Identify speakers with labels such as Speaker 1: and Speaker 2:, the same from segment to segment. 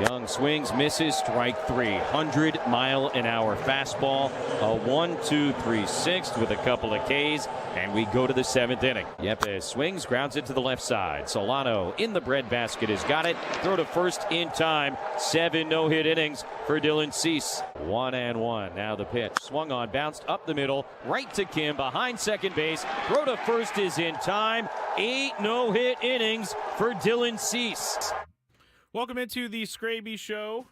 Speaker 1: Young swings, misses, strike three. 100-mile-an-hour fastball, a 1-2-3 sixth with a couple of Ks, and we go to the seventh inning. Yepes swings, grounds it to the left side. Solano in the breadbasket has got it. Throw to first in time. 7 no-hit innings for Dylan Cease. 1-1. Now the pitch. Swung on, bounced up the middle, right to Kim, behind second base. Throw to first is in time. 8 no-hit innings for Dylan Cease.
Speaker 2: Welcome into the Skraby Show.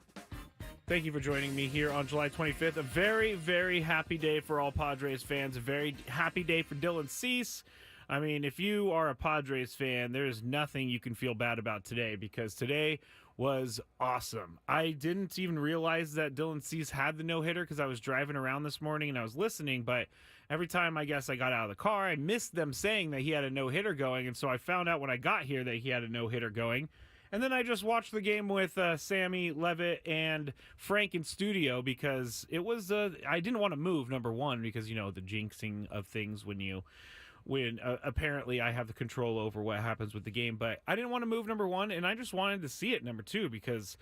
Speaker 2: Thank you for joining me here on July 25th. A very, very happy day for all Padres fans. A very happy day for Dylan Cease. I mean, if you are a Padres fan, there's nothing you can feel bad about today because today was awesome. I didn't even realize that Dylan Cease had the no-hitter because I was driving around this morning and I was listening, but every time I guess I got out of the car, I missed them saying that he had a no-hitter going, and so I found out when I got here that he had a no-hitter going. And then I just watched the game with Sammy, Levitt, and Frank in studio because it was I didn't want to move, number one, because, you know, the jinxing of things when apparently I have the control over what happens with the game. But I didn't want to move, number one, and I just wanted to see it, number two, because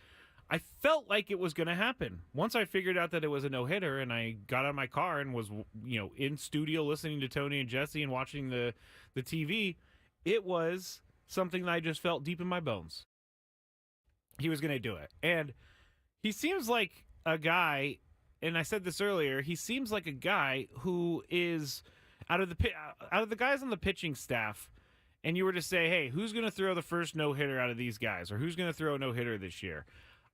Speaker 2: I felt like it was going to happen. Once I figured out that it was a no-hitter and I got out of my car and was, you know, in studio listening to Tony and Jesse and watching the TV, it was something that I just felt deep in my bones. He was going to do it. And he seems like a guy, and I said this earlier, he seems like a guy who is out of the guys on the pitching staff, and you were to say, hey, who's going to throw the first no-hitter out of these guys, or who's going to throw a no-hitter this year?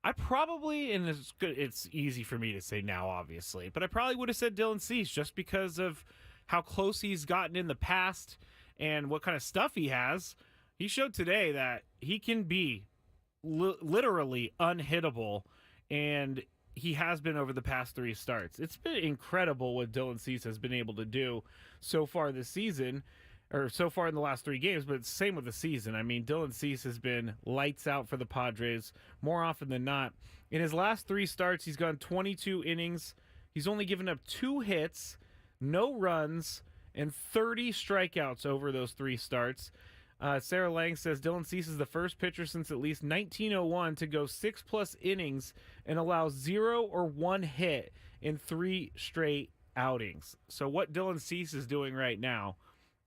Speaker 2: I probably, and it's easy for me to say now, obviously, but I probably would have said Dylan Cease just because of how close he's gotten in the past and what kind of stuff he has. He showed today that he can be literally unhittable, and he has been over the past 3 starts. It's been incredible what Dylan Cease has been able to do so far this season, or so far in the last 3 games, but same with the season. I mean, Dylan Cease has been lights out for the Padres more often than not. In his last 3 starts, he's gone 22 innings. He's only given up 2 hits, no runs, and 30 strikeouts over those 3 starts. Sarah Lang says Dylan Cease is the first pitcher since at least 1901 to go 6+ innings and allow 0 or 1 hit in 3 straight outings. So what Dylan Cease is doing right now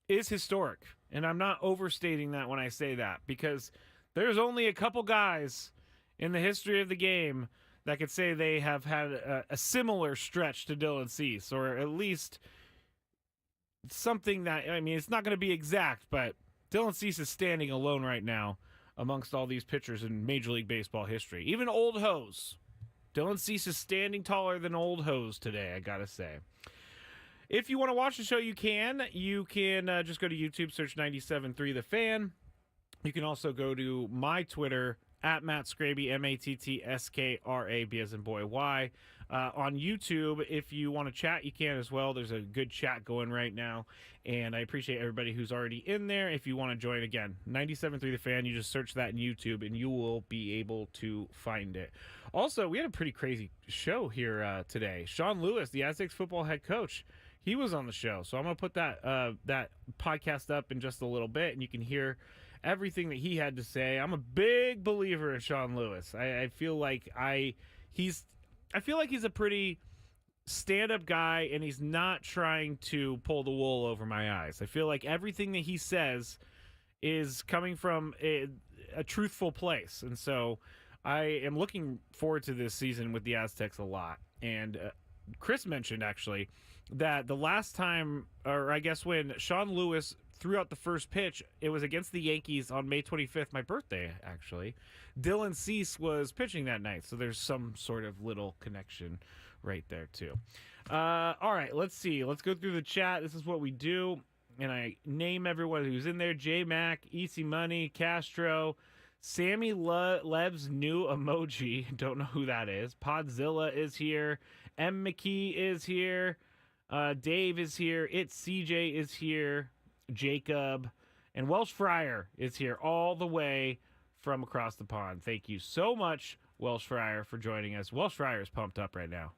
Speaker 2: is historic. And I'm not overstating that when I say that, because there's only a couple guys in the history of the game that could say they have had a similar stretch to Dylan Cease, or at least something that, I mean, it's not going to be exact, but Dylan Cease is standing alone right now amongst all these pitchers in Major League Baseball history. Even old hose. Dylan Cease is standing taller than old hose today, I gotta say. If you want to watch the show, you can. You can just go to YouTube, search 97.3 The Fan. You can also go to my Twitter, at Matt Skraby, MattsKraby, as in boy, Y. On YouTube, if you want to chat, you can as well. There's a good chat going right now, and I appreciate everybody who's already in there. If you want to join, again, 97.3 The Fan, you just search that in YouTube, and you will be able to find it. Also, we had a pretty crazy show here today. Sean Lewis, the Aztecs football head coach, he was on the show, so I'm going to put that podcast up in just a little bit, and you can hear everything that he had to say. I'm a big believer in Sean Lewis. I feel like he's a pretty stand-up guy, and he's not trying to pull the wool over my eyes. I feel like everything that he says is coming from a truthful place, and so I am looking forward to this season with the Aztecs a lot. And Chris mentioned, actually, that the last time, or I guess when Sean Lewis threw out the first pitch, it was against the Yankees on May 25th, my birthday, actually. Dylan Cease was pitching that night, so there's some sort of little connection right there, too. All right, let's see. Let's go through the chat. This is what we do, and I name everyone who's in there. J-Mac, Easy Money, Castro, Sammy Lev's new emoji. Don't know who that is. Podzilla is here. M. McKee is here. Dave is here. It's CJ is here. Jacob, and Welsh Fryer is here all the way from across the pond. Thank you so much, Welsh Fryer, for joining us. Welsh Fryer is pumped up right now.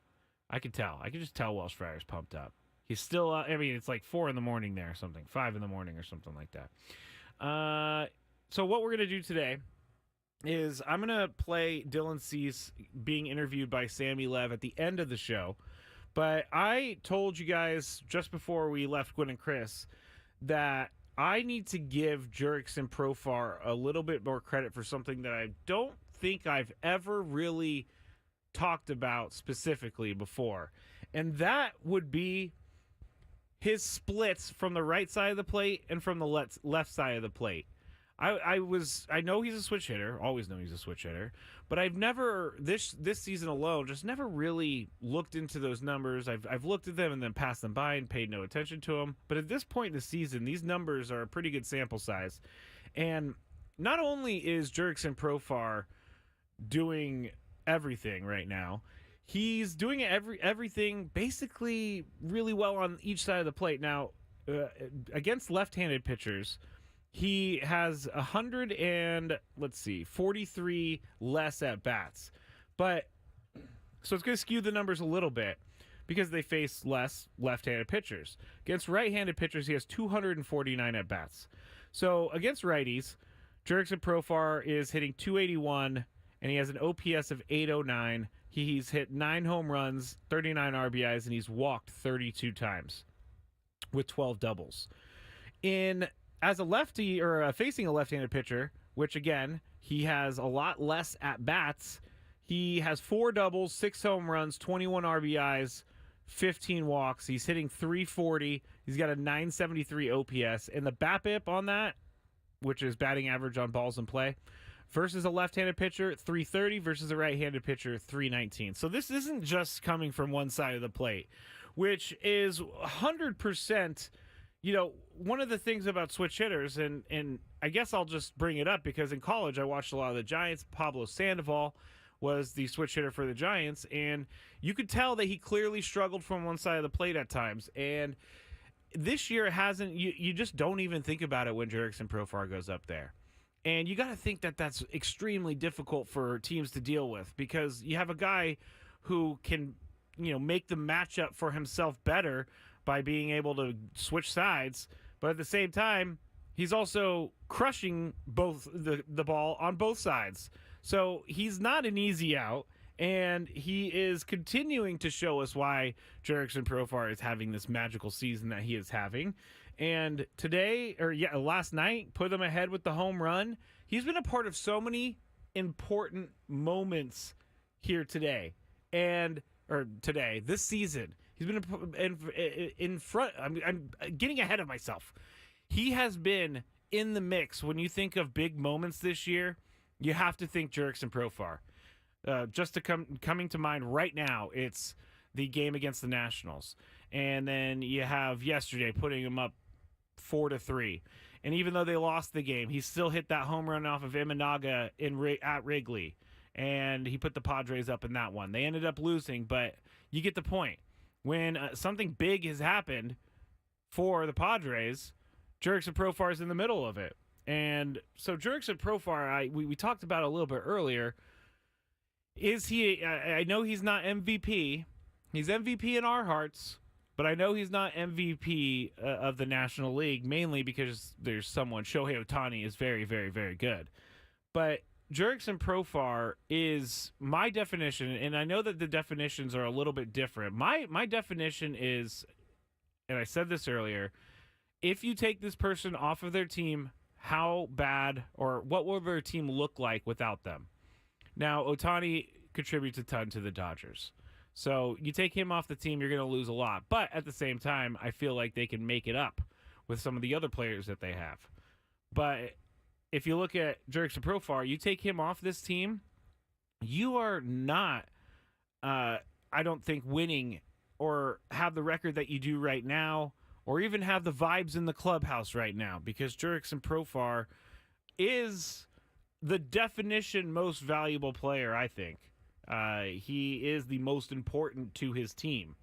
Speaker 2: I can tell. I can just tell Welsh Fryer is pumped up. He's still, I mean, it's like 4 in the morning there or something, 5 in the morning or something like that. So what we're going to do today is I'm going to play Dylan Cease being interviewed by Sammy Lev at the end of the show. But I told you guys just before we left Gwen and Chris that I need to give Jurickson Profar a little bit more credit for something that I don't think I've ever really talked about specifically before. And that would be his splits from the right side of the plate and from the left side of the plate. I know he's a switch hitter, always know he's a switch hitter, but I've never this season alone just never really looked into those numbers. I've looked at them and then passed them by and paid no attention to them. But at this point in the season, these numbers are a pretty good sample size. And not only is Jurickson Profar doing everything right now, he's doing everything basically really well on each side of the plate. Now, against left-handed pitchers, he has 43 less at bats. But so it's going to skew the numbers a little bit because they face less left-handed pitchers. Against right-handed pitchers, he has 249 at bats. So against righties, Jurickson Profar is hitting 281 and he has an OPS of 809. He's hit 9 home runs, 39 RBIs, and he's walked 32 times with 12 doubles. As a lefty or facing a left-handed pitcher, which again, he has a lot less at bats, he has 4 doubles, 6 home runs, 21 RBIs, 15 walks. He's hitting 340. He's got a 973 OPS. And the BABIP on that, which is batting average on balls in play, versus a left-handed pitcher, 330, versus a right-handed pitcher, 319. So this isn't just coming from one side of the plate, which is 100%, one of the things about switch hitters, and I guess I'll just bring it up because in college I watched a lot of the Giants. Pablo Sandoval was the switch hitter for the Giants, and you could tell that he clearly struggled from one side of the plate at times. And this year hasn't. You just don't even think about it when Jurickson Profar goes up there. And you got to think that that's extremely difficult for teams to deal with because you have a guy who can, make the matchup for himself better by being able to switch sides. But at the same time, he's also crushing both the ball on both sides. So he's not an easy out. And he is continuing to show us why Jurickson Profar is having this magical season that he is having. And last night, put them ahead with the home run. He's been a part of so many important moments here this season. He's been in front. I'm getting ahead of myself. He has been in the mix. When you think of big moments this year, you have to think Jurickson Profar. Coming to mind right now, it's the game against the Nationals. And then you have yesterday putting him up 4-3. And even though they lost the game, he still hit that home run off of Imanaga at Wrigley. And he put the Padres up in that one. They ended up losing, but you get the point. When something big has happened for the Padres, Jurickson Profar is in the middle of it. And so Jurickson Profar, we talked about it a little bit earlier. Is he? I know he's not MVP. He's MVP in our hearts, but I know he's not MVP of the National League, mainly because there's someone. Shohei Ohtani is very, very, very good. But Jurickson Profar is my definition, and I know that the definitions are a little bit different. My definition is, and I said this earlier, if you take this person off of their team, how bad or what will their team look like without them? Now, Ohtani contributes a ton to the Dodgers. So you take him off the team, you're going to lose a lot. But at the same time, I feel like they can make it up with some of the other players that they have. But if you look at Jurickson Profar, you take him off this team, you are not, I don't think, winning or have the record that you do right now or even have the vibes in the clubhouse right now because Jurickson Profar is the definition most valuable player, I think. He is the most important to his team.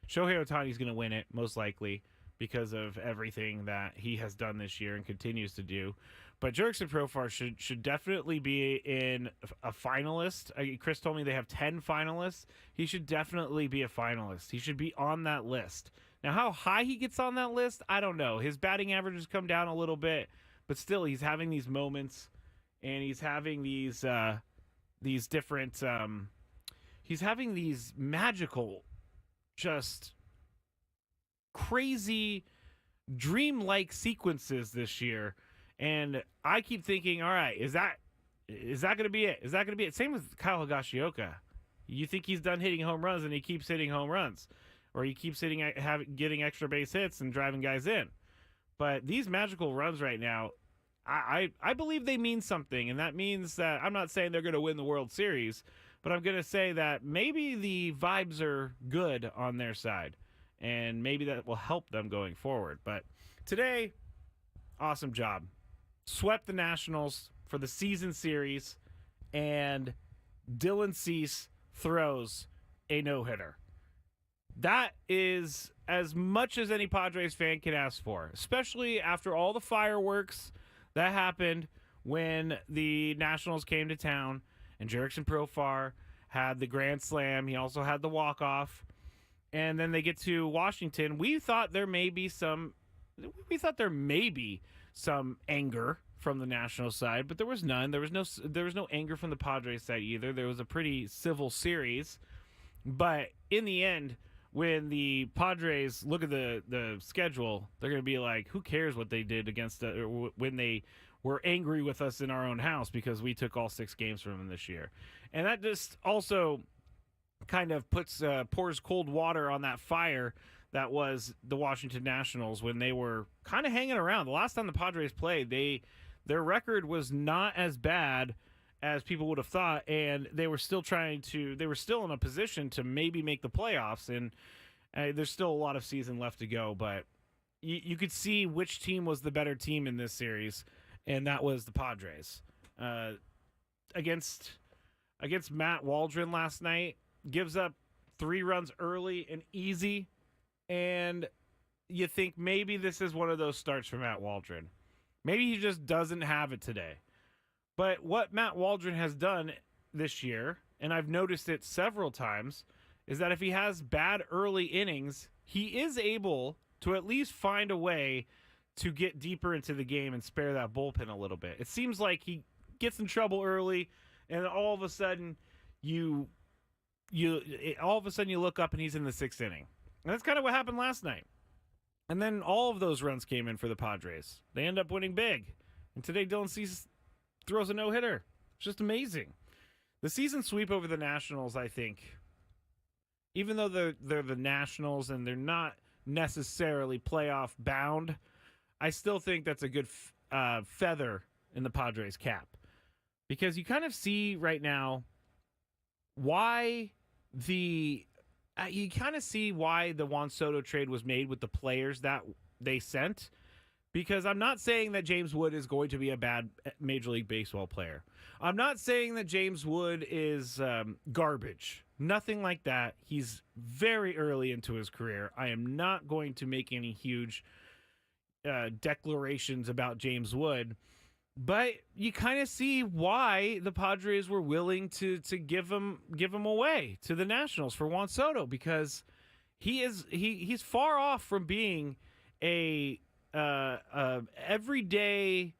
Speaker 2: Shohei Ohtani is going to win it, most likely, because of everything that he has done this year and continues to do. But Jurickson Profar should definitely be in a finalist. Chris told me they have 10 finalists. He should definitely be a finalist. He should be on that list. Now, how high he gets on that list, I don't know. His batting average has come down a little bit, but still, he's having these moments. and he's having these different he's having these magical, just crazy, dreamlike sequences this year. And I keep thinking, all right, is that going to be it? Is that going to be it? Same with Kyle Higashioka. You think he's done hitting home runs, and he keeps hitting home runs, or he keeps getting extra base hits and driving guys in. But these magical runs right now, I believe they mean something, and that means that I'm not saying they're going to win the World Series, but I'm going to say that maybe the vibes are good on their side, and maybe that will help them going forward. But today, awesome job. Swept the Nationals for the season series, and Dylan Cease throws a no-hitter. That is as much as any Padres fan can ask for, especially after all the fireworks that happened when the Nationals came to town and Jerickson Profar had the grand slam. He also had the walk-off. And then they get to Washington. We thought there may be some anger from the National side, but there was none. There was no anger from the Padres side either. There was a pretty civil series. But in the end, when the Padres look at the schedule, they're going to be like, who cares what they did against when they were angry with us in our own house because we took all 6 games from them this year. And that just also kind of pours cold water on that fire that was the Washington Nationals when they were kind of hanging around. The last time the Padres played, their record was not as bad as people would have thought, and they were still in a position to maybe make the playoffs, and there's still a lot of season left to go, but you could see which team was the better team in this series, and that was the Padres. Against Matt Waldron last night, gives up 3 runs early and easy, and you think maybe this is one of those starts for Matt Waldron. Maybe he just doesn't have it today. But what Matt Waldron has done this year, and I've noticed it several times, is that if he has bad early innings, he is able to at least find a way to get deeper into the game and spare that bullpen a little bit. It seems like he gets in trouble early, and all of a sudden you look up and he's in the 6th inning. And that's kind of what happened last night. And then all of those runs came in for the Padres. They end up winning big. And today Dylan Cease throws a no-hitter. It's just amazing. The season sweep over the Nationals, I think, even though they're the Nationals and they're not necessarily playoff bound, I still think that's a good feather in the Padres' cap. Because you kind of see right now why the Juan Soto trade was made with the players that they sent. Because I'm not saying that James Wood is going to be a bad Major League Baseball player. I'm not saying that James Wood is garbage. Nothing like that. He's very early into his career. I am not going to make any huge declarations about James Wood. But you kind of see why the Padres were willing to give him away to the Nationals for Juan Soto, because he's far off from being a everyday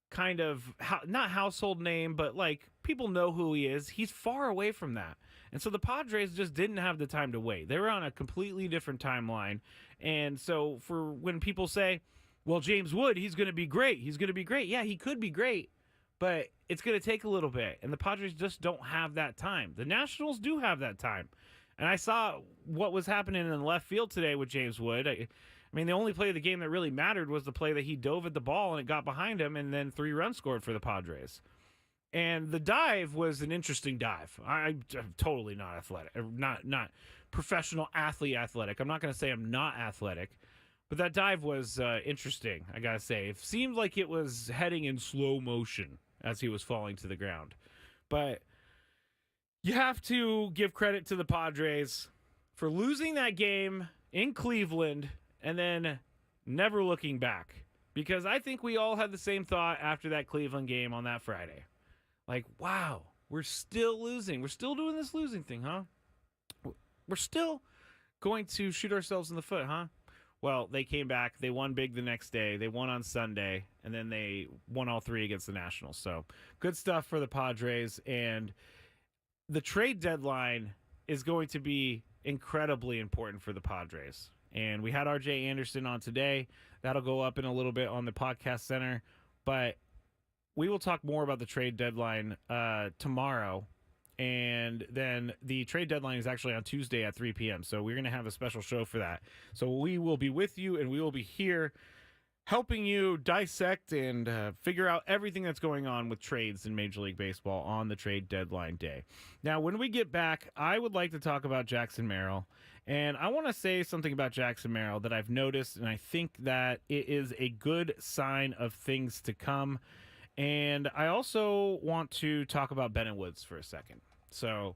Speaker 2: kind of not household name, but like people know who he is. He's far away from that. And so the Padres just didn't have the time to wait. They were on a completely different timeline. And so for when people say, well, James Wood, he's going to be great. He's going to be great. Yeah, he could be great, but it's going to take a little bit. And the Padres just don't have that time. The Nationals do have that time. And I saw what was happening in the left field today with James Wood. I mean, the only play of the game that really mattered was the play that he dove at the ball and it got behind him, and then 3 runs scored for the Padres. And the dive was an interesting dive. I'm totally not athletic, not professional athlete athletic. I'm not going to say I'm not athletic, but that dive was interesting, I got to say. It seemed like it was heading in slow motion as he was falling to the ground. But you have to give credit to the Padres for losing that game in Cleveland and then never looking back. Because I think we all had the same thought after that Cleveland game on that Friday. Like, wow, we're still losing. We're still doing this losing thing, huh? We're still going to shoot ourselves in the foot, huh? Well, they came back. They won big the next day. They won on Sunday, and then they won all three against the Nationals. So good stuff for the Padres. And the trade deadline is going to be incredibly important for the Padres. And we had RJ Anderson on today. That'll go up in a little bit on the podcast center. But we will talk more about the trade deadline tomorrow. And then the trade deadline is actually on Tuesday at 3 p.m. So we're going to have a special show for that. So we will be with you, and we will be here helping you dissect and figure out everything that's going on with trades in Major League Baseball on the trade deadline day. Now, when we get back, I would like to talk about Jackson Merrill. And I want to say something about Jackson Merrill that I've noticed, and I think that it is a good sign of things to come. And I also want to talk about Bennett Woods for a second. So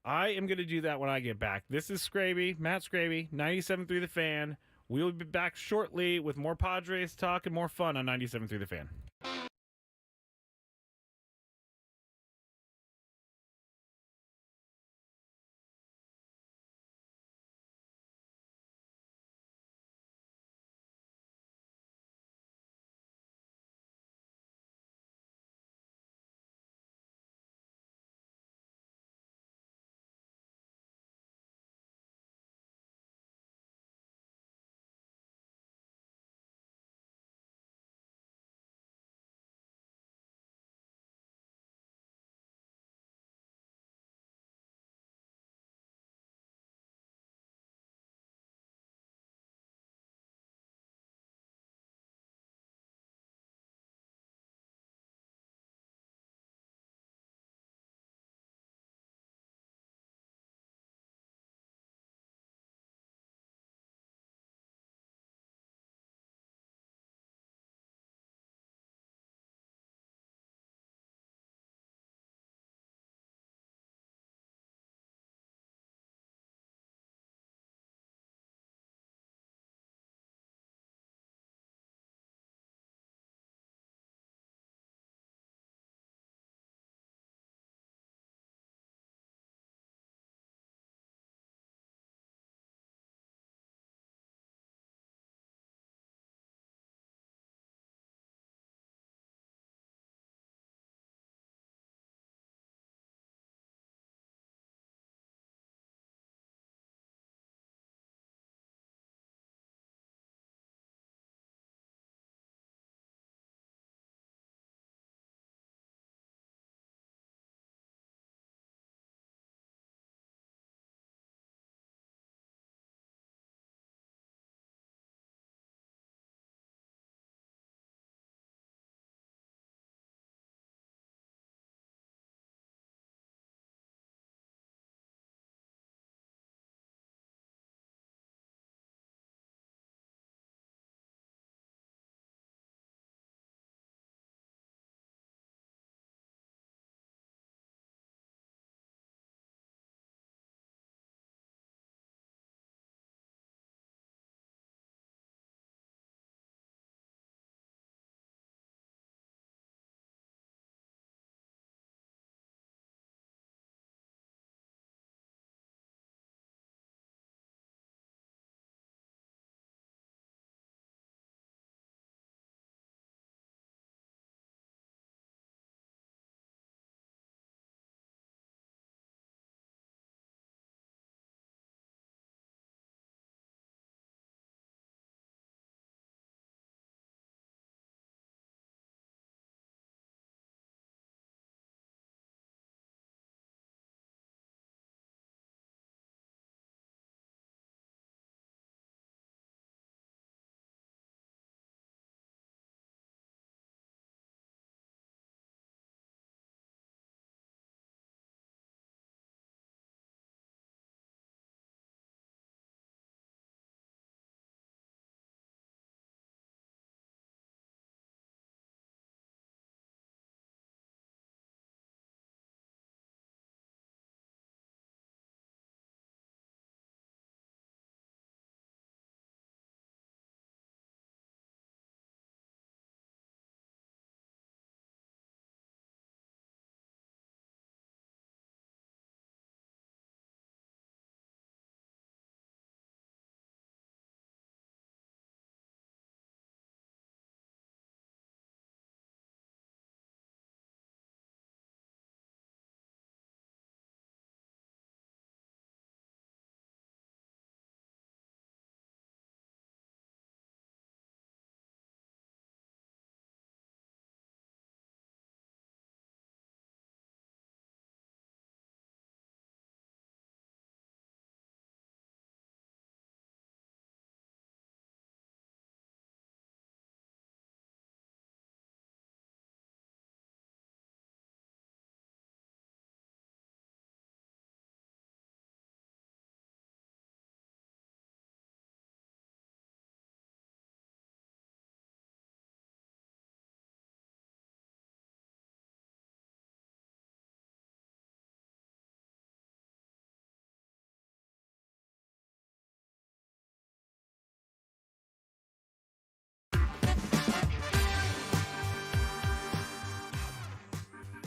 Speaker 2: I am going to do that when I get back. This is Skraby, Matt Skraby, 97.3 The Fan. We'll be back shortly with more Padres talk and more fun on 97.3 The Fan.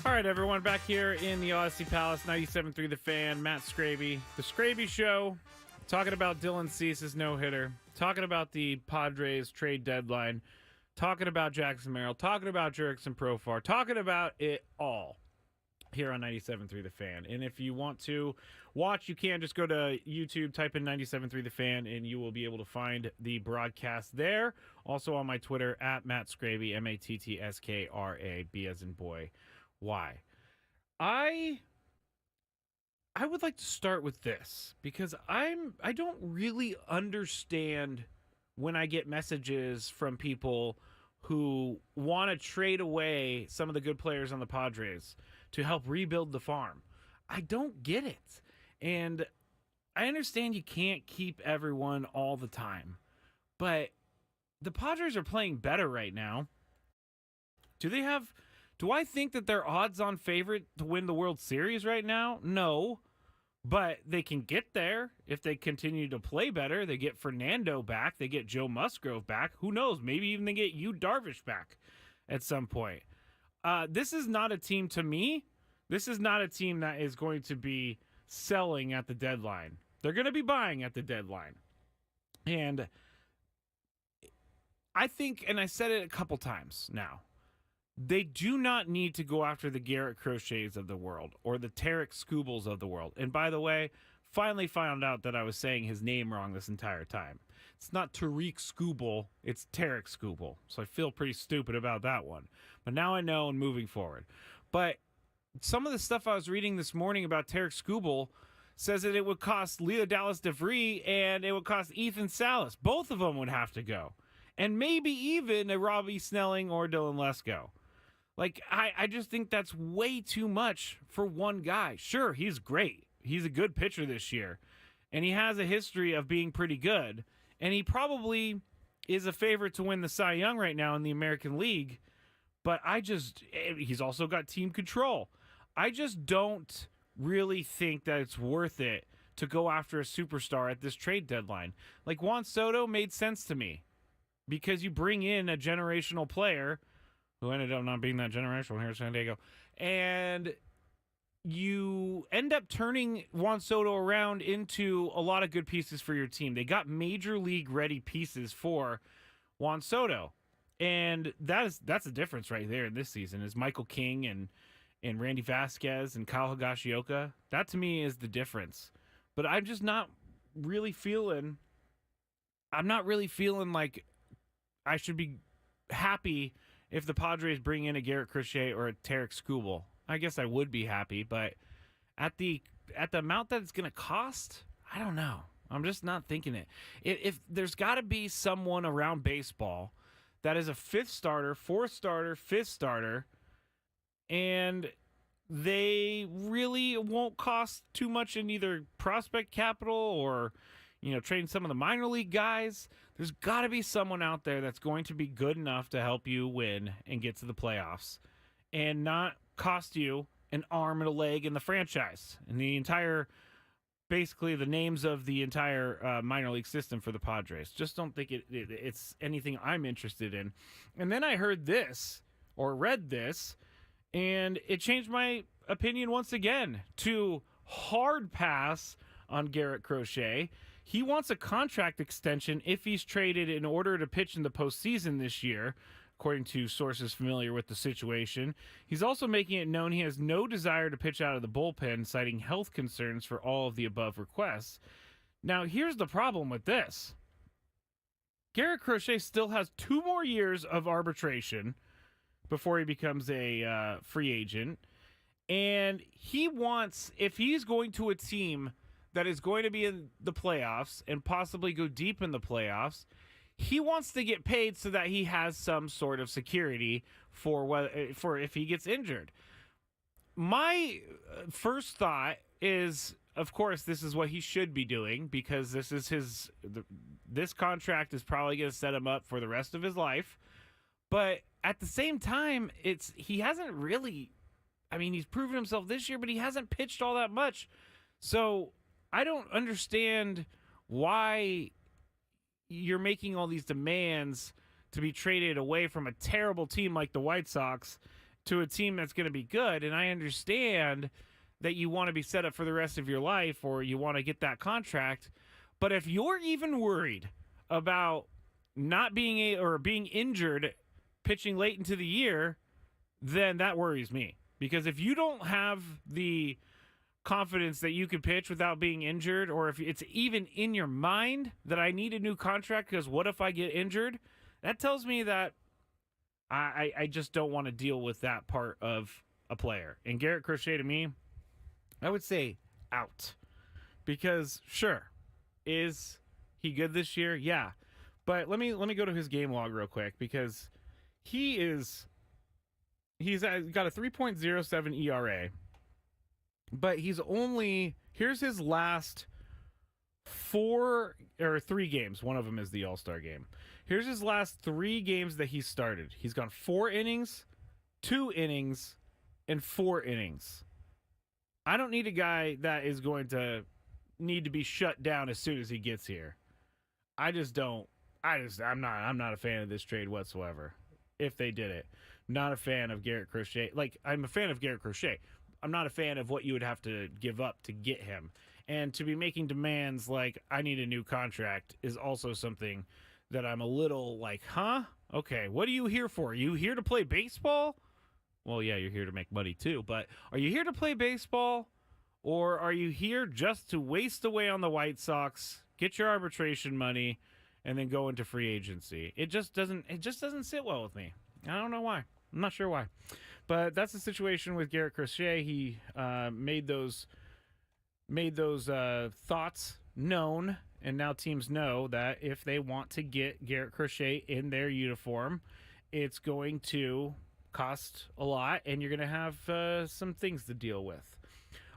Speaker 2: All right, everyone, back here in the Odyssey Palace, 97.3 The Fan, Matt Skraby. The Skraby Show, talking about Dylan Cease's no-hitter, talking about the Padres trade deadline, talking about Jackson Merrill, talking about Jurickson Profar, talking about it all here on 97.3 The Fan. And if you want to watch, you can just go to YouTube, type in 97.3 The Fan, and you will be able to find the broadcast there. Also on my Twitter, at Matt Skraby, M-A-T-T-S-K-R-A-B as in boy. Why? I would like to start with this because I don't really understand when I get messages from people who want to trade away some of the good players on the Padres to help rebuild the farm. I don't get it. And I understand you can't keep everyone all the time, but the Padres are playing better right now. Do I think that they're odds-on favorite to win the World Series right now? No, but they can get there if they continue to play better. They get Fernando back. They get Joe Musgrove back. Who knows? Maybe even they get Yu Darvish back at some point. This is not a team, to me, this is not a team that is going to be selling at the deadline. They're going to be buying at the deadline. And I think, and I said it a couple times now, they do not need to go after the Garrett Crochets of the world or the Tarek Skubals of the world. And by the way, finally found out that I was saying his name wrong this entire time. It's not Tariq Skubal, it's Tarek Skubal. So I feel pretty stupid about that one. But now I know and moving forward. But some of the stuff I was reading this morning about Tarek Skubal says that it would cost Leo Dallas DeVries and it would cost Ethan Salas. Both of them would have to go. And maybe even a Robbie Snelling or Dylan Lesko. Like, I just think that's way too much for one guy. Sure, he's great. He's a good pitcher this year. And he has a history of being pretty good. And he probably is a favorite to win the Cy Young right now in the American League. But he's also got team control. I just don't really think that it's worth it to go after a superstar at this trade deadline. Like, Juan Soto made sense to me because you bring in a generational player who ended up not being that generational here in San Diego. And you end up turning Juan Soto around into a lot of good pieces for your team. They got major league ready pieces for Juan Soto. And that's the difference right there in this season is Michael King and Randy Vasquez and Kyle Higashioka. That to me is the difference. But I'm just not really feeling like I should be happy if the Padres bring in a Garrett Crochet or a Tarek Skubal. I guess I would be happy, but at the amount that it's going to cost, I don't know. I'm just not thinking it. If there's got to be someone around baseball that is a fifth starter, fourth starter, fifth starter, and they really won't cost too much in either prospect capital or, trading some of the minor league guys. There's got to be someone out there that's going to be good enough to help you win and get to the playoffs and not cost you an arm and a leg in the franchise and basically the names of the entire minor league system for the Padres. Just don't think it's anything I'm interested in. And then I heard this or read this, and it changed my opinion once again to hard pass on Garrett Crochet. He wants a contract extension if he's traded in order to pitch in the postseason this year, according to sources familiar with the situation. He's also making it known he has no desire to pitch out of the bullpen, citing health concerns for all of the above requests. Now, here's the problem with this. Garrett Crochet still has 2 more years of arbitration before he becomes a free agent. And if he's going to a team that is going to be in the playoffs and possibly go deep in the playoffs, he wants to get paid so that he has some sort of security for if he gets injured. My first thought is, of course, this is what he should be doing because this contract is probably going to set him up for the rest of his life. But at the same time, he hasn't really. I mean, he's proven himself this year, but he hasn't pitched all that much. So I don't understand why you're making all these demands to be traded away from a terrible team like the White Sox to a team that's going to be good. And I understand that you want to be set up for the rest of your life or you want to get that contract. But if you're even worried about not being or being injured pitching late into the year, then that worries me. Because if you don't have the confidence that you could pitch without being injured, or if it's even in your mind that I need a new contract because what if I get injured, that tells me that I just don't want to deal with that part of a player. And Garrett Crochet, to me, I would say out. Because sure, is he good this year? Yeah. But let me go to his game log real quick, because he's got a 3.07 ERA. But here's his last 3 games. One of them is the All-Star game. Here's his last 3 games that he started. He's gone 4 innings, 2 innings, and 4 innings. I don't need a guy that is going to need to be shut down as soon as he gets here. I'm not a fan of this trade whatsoever. If they did it. Not a fan of Garrett Crochet. Like, I'm a fan of Garrett Crochet. I'm not a fan of what you would have to give up to get him. And to be making demands like, I need a new contract, is also something that I'm a little like, huh? Okay, what are you here for? Are you here to play baseball? Well, yeah, you're here to make money too, but are you here to play baseball? Or are you here just to waste away on the White Sox, get your arbitration money, and then go into free agency? It just doesn't sit well with me. I don't know why. I'm not sure why. But that's the situation with Garrett Crochet. He made those thoughts known, and now teams know that if they want to get Garrett Crochet in their uniform, it's going to cost a lot, and you're going to have some things to deal with.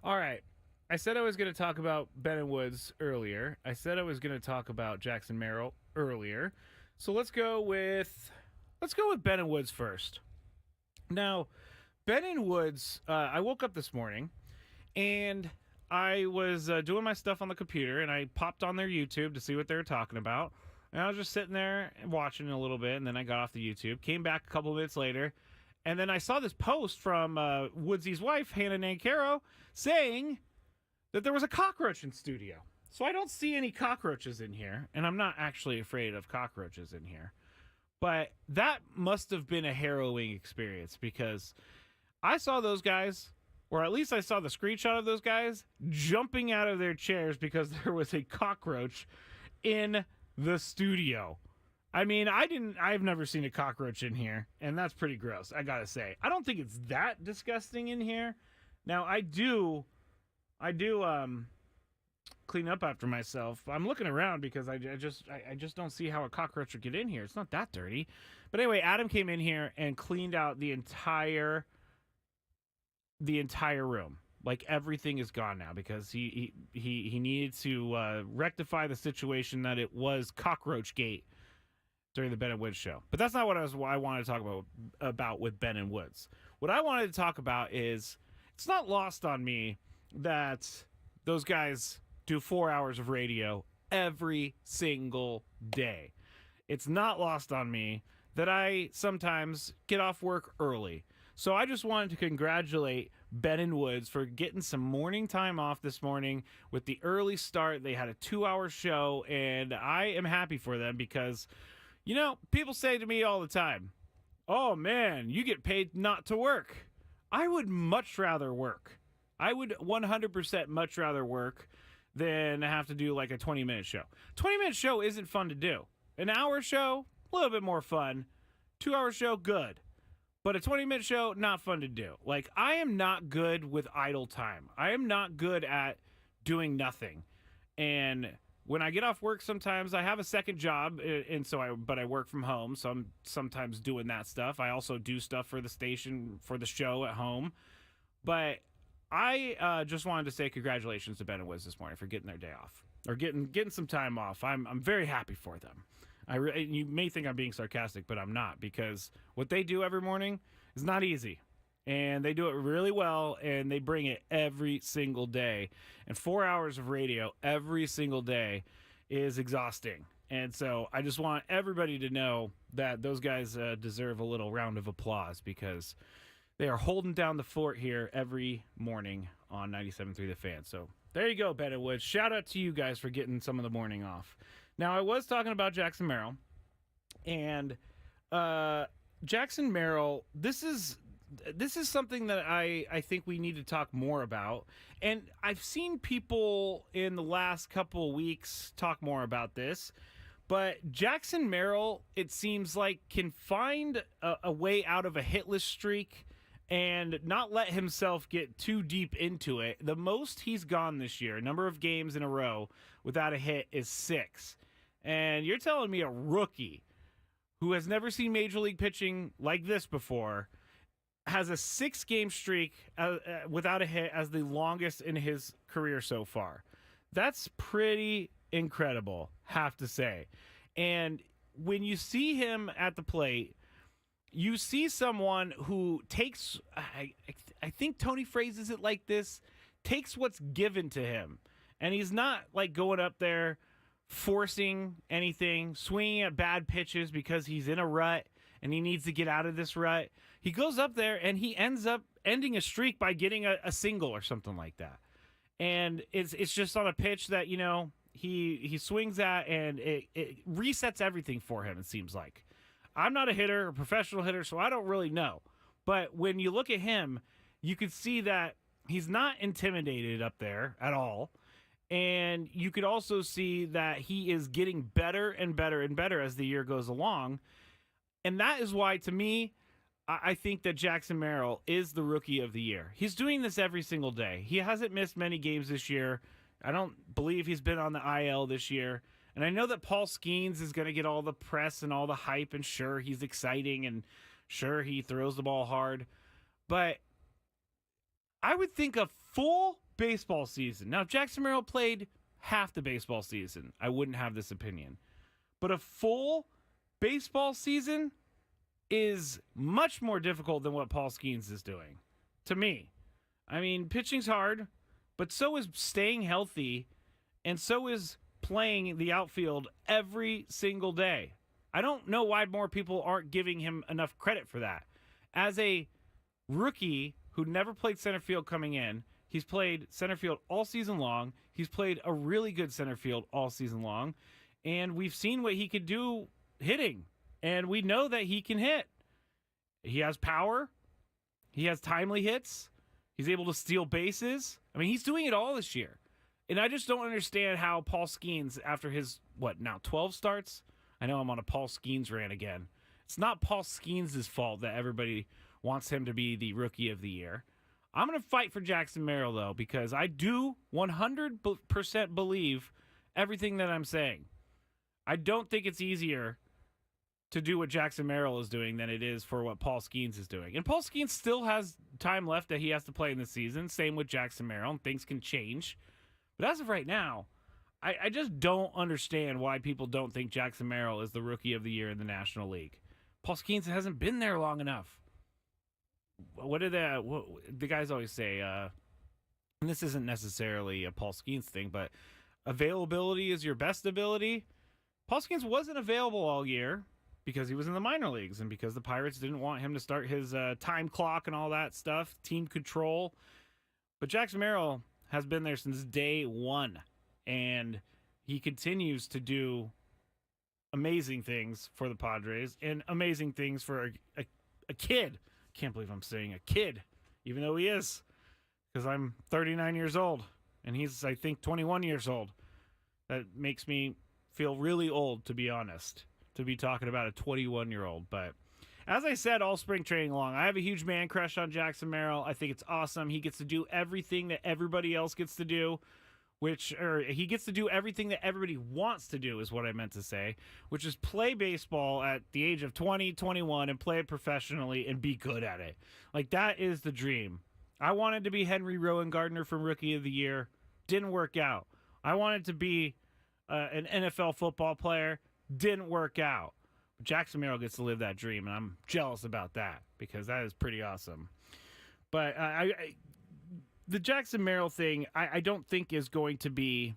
Speaker 2: All right. I said I was going to talk about Ben Woods earlier. I said I was going to talk about Jackson Merrill earlier. So let's go with Ben Woods first. Now, Ben Woods, I woke up this morning, and I was doing my stuff on the computer, and I popped on their YouTube to see what they were talking about. And I was just sitting there and watching a little bit, and then I got off the YouTube, came back a couple minutes later, and then I saw this post from Woodsy's wife, Hannah Nancaro, saying that there was a cockroach in studio. So I don't see any cockroaches in here, and I'm not actually afraid of cockroaches in here. But that must have been a harrowing experience, because I saw those guys, or at least I saw the screenshot of those guys, jumping out of their chairs because there was a cockroach in the studio. I mean, I've never seen a cockroach in here, and that's pretty gross, I gotta say. I don't think it's that disgusting in here. Now, I do clean up after myself. I'm looking around because I just don't see how a cockroach would get in here. It's not that dirty. But anyway, Adam came in here and cleaned out the entire room. Like, everything is gone now because he needed to rectify the situation that it was Cockroach Gate during the Ben Woods show. But that's not what I wanted to talk about with Ben Woods. What I wanted to talk about is, it's not lost on me that those guys do 4 hours of radio every single day. It's not lost on me that I sometimes get off work early. So I just wanted to congratulate Ben Woods for getting some morning time off this morning with the early start. They had a 2-hour show, and I am happy for them because, you know, people say to me all the time, oh man, you get paid not to work. I would much rather work. I would 100% much rather work than have to do like a 20-minute show. 20-minute show isn't fun to do. An hour show, a little bit more fun. 2-hour show, good. But a 20-minute show, not fun to do. Like, I am not good with idle time. I am not good at doing nothing. And when I get off work, sometimes I have a second job, and but I work from home, so I'm sometimes doing that stuff. I also do stuff for the station, for the show at home. But I just wanted to say congratulations to Ben Woods this morning for getting their day off, or getting some time off. I'm very happy for them. You may think I'm being sarcastic, but I'm not, because what they do every morning is not easy, and they do it really well, and they bring it every single day. And 4 hours of radio every single day is exhausting. And so I just want everybody to know that those guys deserve a little round of applause, because They are holding down the fort here every morning on 97.3 The Fan. So there you go, Bennett Woods. Shout out to you guys for getting some of the morning off. Now, I was talking about Jackson Merrill, and Jackson Merrill, this is something that I think we need to talk more about. And I've seen people in the last couple of weeks talk more about this. But Jackson Merrill, it seems like, can find a way out of a hitless streak and not let himself get too deep into it. The most he's gone this year, number of games in a row without a hit, is 6. And you're telling me a rookie who has never seen Major League pitching like this before has a 6-game streak without a hit as the longest in his career so far. That's pretty incredible, have to say. And when you see him at the plate, you see someone who takes, I think Tony phrases it like this, takes what's given to him. And he's not like going up there forcing anything, swinging at bad pitches because he's in a rut and he needs to get out of this rut. He goes up there and he ends up ending a streak by getting a single or something like that. And it's just on a pitch that, you know, he swings at, and it resets everything for him, it seems like. I'm not a hitter, a professional hitter, so I don't really know. But when you look at him, you can see that he's not intimidated up there at all. And you could also see that he is getting better and better and better as the year goes along. And that is why, to me, I think that Jackson Merrill is the rookie of the year. He's doing this every single day. He hasn't missed many games this year. I don't believe he's been on the IL this year. And I know that Paul Skeens is going to get all the press and all the hype, and sure, he's exciting, and sure, he throws the ball hard. But I would think a full baseball season. Now, if Jackson Merrill played half the baseball season, I wouldn't have this opinion. But a full baseball season is much more difficult than what Paul Skeens is doing, to me. I mean, pitching's hard, but so is staying healthy, and so is playing the outfield every single day. I don't know why more people aren't giving him enough credit for that. As a rookie who never played center field coming in, he's played center field all season long. He's played a really good center field all season long, and we've seen what he could do hitting, and we know that he can hit. He has power. He has timely hits. He's able to steal bases. I mean, he's doing it all this year. And I just don't understand how Paul Skeens, after his, 12 starts? I know I'm on a Paul Skeens rant again. It's not Paul Skeens' fault that everybody wants him to be the rookie of the year. I'm going to fight for Jackson Merrill, though, because I do 100% believe everything that I'm saying. I don't think it's easier to do what Jackson Merrill is doing than it is for what Paul Skeens is doing. And Paul Skeens still has time left that he has to play in the season. Same with Jackson Merrill, and things can change. But as of right now, I just don't understand why people don't think Jackson Merrill is the rookie of the year in the National League. Paul Skeens hasn't been there long enough. What the guys always say, and this isn't necessarily a Paul Skeens thing, but availability is your best ability. Paul Skeens wasn't available all year because he was in the minor leagues and because the Pirates didn't want him to start his time clock and all that stuff, team control. But Jackson Merrill has been there since day one, and he continues to do amazing things for the Padres and amazing things for a kid. Can't believe I'm saying a kid, even though he is, because I'm 39 years old, and he's, I think, 21 years old. That makes me feel really old, to be honest, to be talking about a 21-year-old. But as I said all spring training long, I have a huge man crush on Jackson Merrill. I think it's awesome. He gets to do everything that everybody else gets to do, he gets to do everything that everybody wants to do, is what I meant to say, which is play baseball at the age of 20, 21, and play it professionally and be good at it. Like, that is the dream. I wanted to be Henry Rowan Gardner from Rookie of the Year. Didn't work out. I wanted to be an NFL football player. Didn't work out. Jackson Merrill gets to live that dream, and I'm jealous about that because that is pretty awesome. But the Jackson Merrill thing, I don't think is going to be...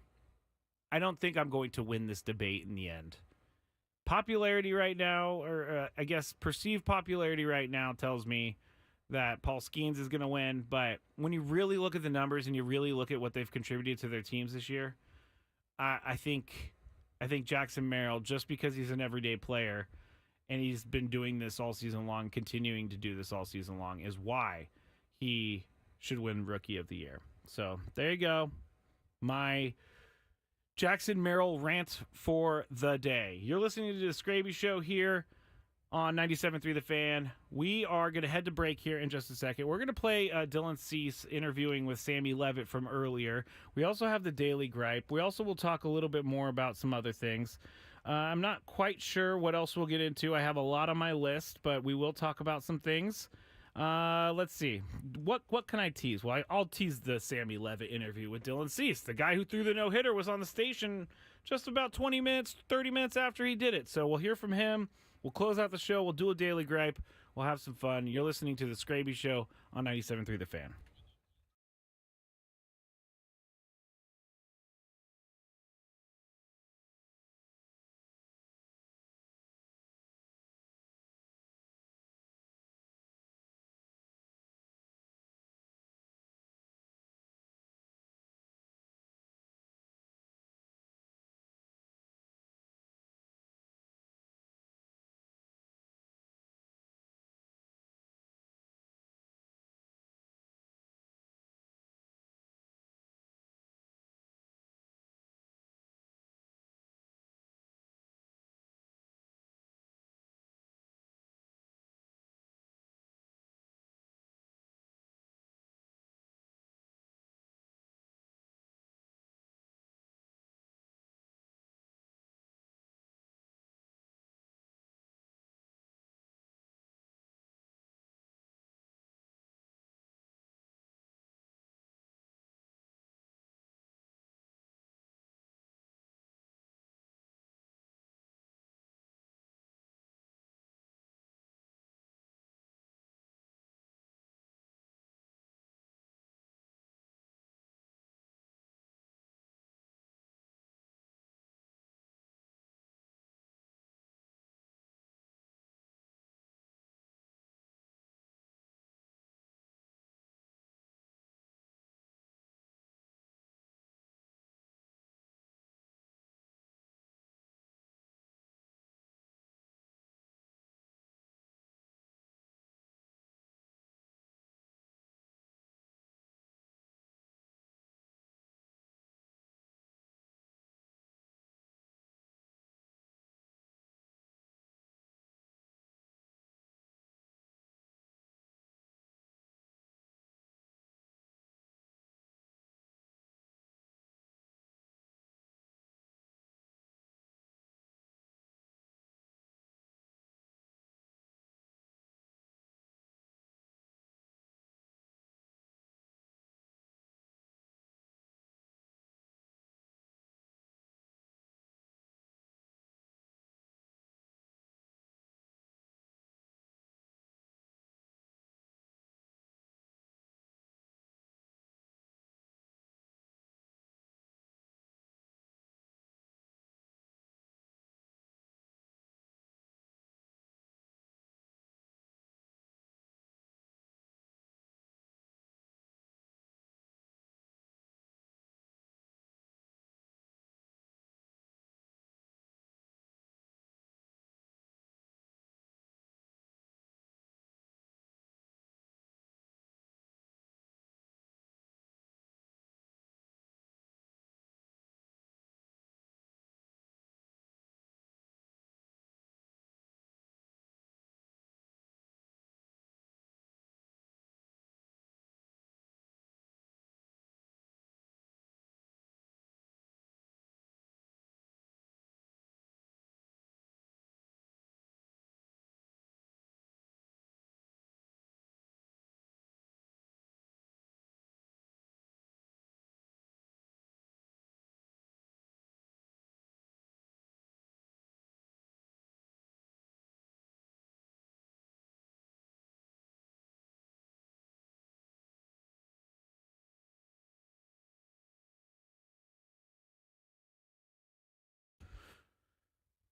Speaker 2: I don't think I'm going to win this debate in the end. Popularity right now, or I guess perceived popularity right now, tells me that Paul Skeens is going to win. But when you really look at the numbers and you really look at what they've contributed to their teams this year, I think Jackson Merrill, just because he's an everyday player and he's been doing this all season long, continuing to do this all season long, is why he should win Rookie of the Year. So there you go. My Jackson Merrill rant for the day. You're listening to the Skraby Show here on 97.3 The Fan. We are going to head to break here in just a second. We're going to play Dylan Cease interviewing with Sammy Levitt from earlier. We also have the Daily Gripe. We also will talk a little bit more about some other things. I'm not quite sure what else we'll get into. I have a lot on my list, but we will talk about some things. Let's see. What can I tease? Well, I'll tease the Sammy Levitt interview with Dylan Cease. The guy who threw the no-hitter was on the station just about 20 minutes, 30 minutes after he did it. So we'll hear from him. We'll close out the show. We'll do a Daily Gripe. We'll have some fun. You're listening to the Skraby Show on 97.3 The Fan.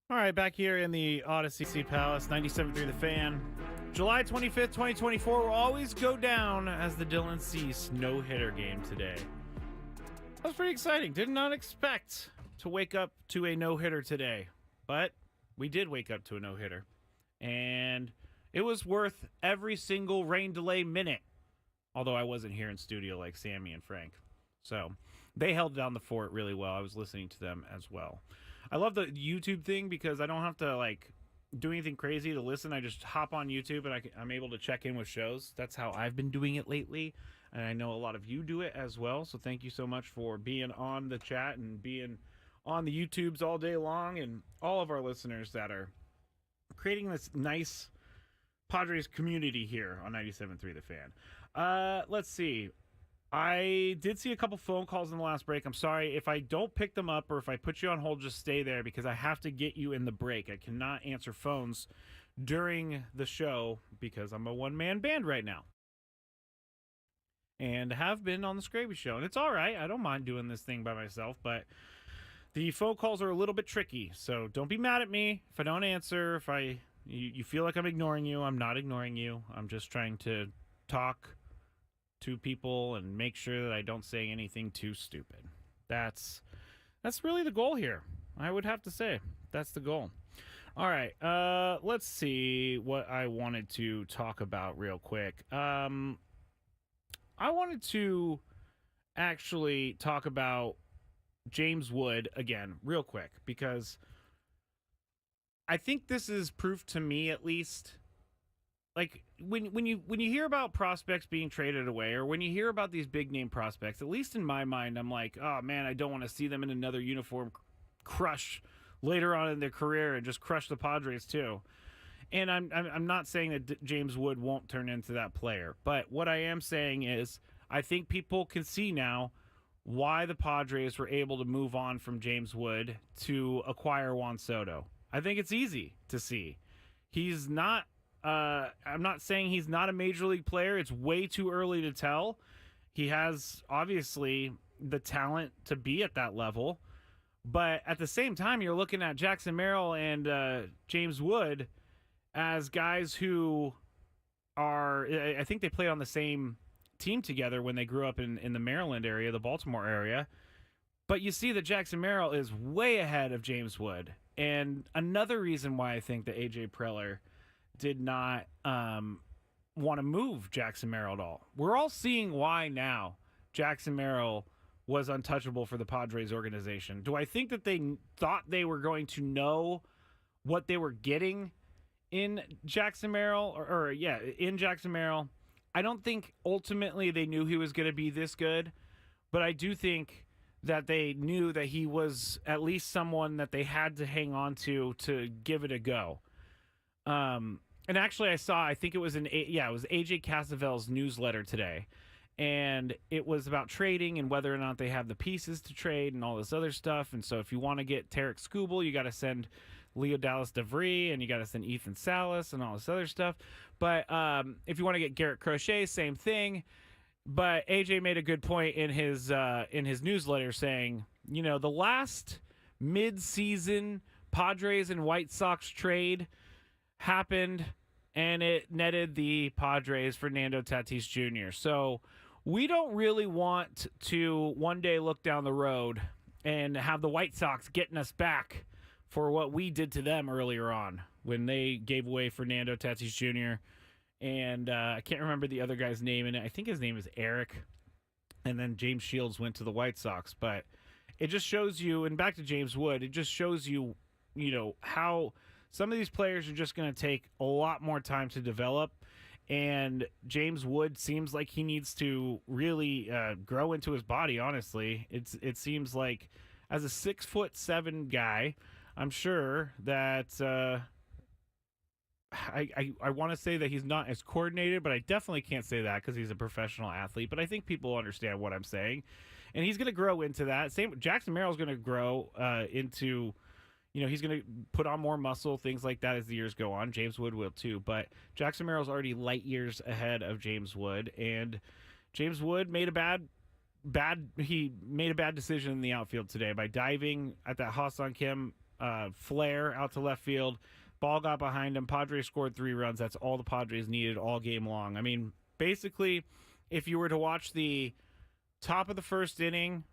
Speaker 2: All right, back here in the Odyssey Palace, 97.3 The Fan. July 25th, 2024 will always go down as the Dylan Cease no-hitter game today. That was pretty exciting. Did not expect to wake up to a no-hitter today, but we did wake up to a no-hitter. And it was worth every single rain delay minute, although I wasn't here in studio like Sammy and Frank. So they held down the fort really well. I was listening to them as well. I love the YouTube thing because I don't have to do anything crazy to listen. I just hop on YouTube and I'm able to check in with shows. That's how I've been doing it lately, and I know a lot of you do it as well. So thank you so much for being on the chat and being on the YouTubes all day long, and all of our listeners that are creating this nice Padres community here on 97.3 The Fan. Let's see. I did see a couple phone calls in the last break. I'm sorry if I don't pick them up or if I put you on hold, just stay there because I have to get you in the break. I cannot answer phones during the show because I'm a one-man band right now. And have been on the Skraby show. And it's all right. I don't mind doing this thing by myself, but the phone calls are a little bit tricky. So don't be mad at me if I don't answer. If you feel like I'm ignoring you, I'm not ignoring you. I'm just trying to talk to people and make sure that I don't say anything too stupid. That's really the goal here. I would have to say that's the goal. All right, let's see what I wanted to talk about real quick. I wanted to actually talk about James Wood again real quick because I think this is proof to me, at least, like when you hear about prospects being traded away, or when you hear about these big name prospects, at least in my mind, I'm like, oh man, I don't want to see them in another uniform crush later on in their career and just crush the Padres too. And I'm not saying that James Wood won't turn into that player, but what I am saying is I think people can see now why the Padres were able to move on from James Wood to acquire Juan Soto. I think it's easy to see. He's not. I'm not saying he's not a major league player. It's way too early to tell. He has, obviously, the talent to be at that level. But at the same time, you're looking at Jackson Merrill and James Wood as guys who are, I think they played on the same team together when they grew up in the Maryland area, the Baltimore area. But you see that Jackson Merrill is way ahead of James Wood. And another reason why I think that A.J. Preller did not want to move Jackson Merrill at all. We're all seeing why now Jackson Merrill was untouchable for the Padres organization. Do I think that they thought they were going to know what they were getting in Jackson Merrill? In Jackson Merrill. I don't think ultimately they knew he was going to be this good, but I do think that they knew that he was at least someone that they had to hang on to give it a go. And actually I think it was it was AJ Casavel's newsletter today, and it was about trading and whether or not they have the pieces to trade and all this other stuff. And so if you want to get Tarek Skubal, you got to send Leo Dallas DeVry, and you got to send Ethan Salas and all this other stuff. But if you want to get Garrett Crochet, same thing. But AJ made a good point in his newsletter saying, the last mid-season Padres and White Sox trade happened, and it netted the Padres Fernando Tatis Jr. So we don't really want to one day look down the road and have the White Sox getting us back for what we did to them earlier on when they gave away Fernando Tatis Jr. And I can't remember the other guy's name in it. I think his name is Eric. And then James Shields went to the White Sox. But it just shows you, and back to James Wood, it just shows you, how some of these players are just going to take a lot more time to develop, and James Wood seems like he needs to really grow into his body, honestly. It seems like as a 6'7" guy, I'm sure that I want to say that he's not as coordinated, but I definitely can't say that because he's a professional athlete. But I think people understand what I'm saying, and he's going to grow into that. Same, Jackson Merrill's going to grow into... he's going to put on more muscle, things like that as the years go on. James Wood will too. But Jackson Merrill's already light years ahead of James Wood. And James Wood made a bad decision in the outfield today by diving at that Ha-Seong Kim flare out to left field. Ball got behind him. Padres scored 3 runs. That's all the Padres needed all game long. I mean, basically, if you were to watch the top of the first inning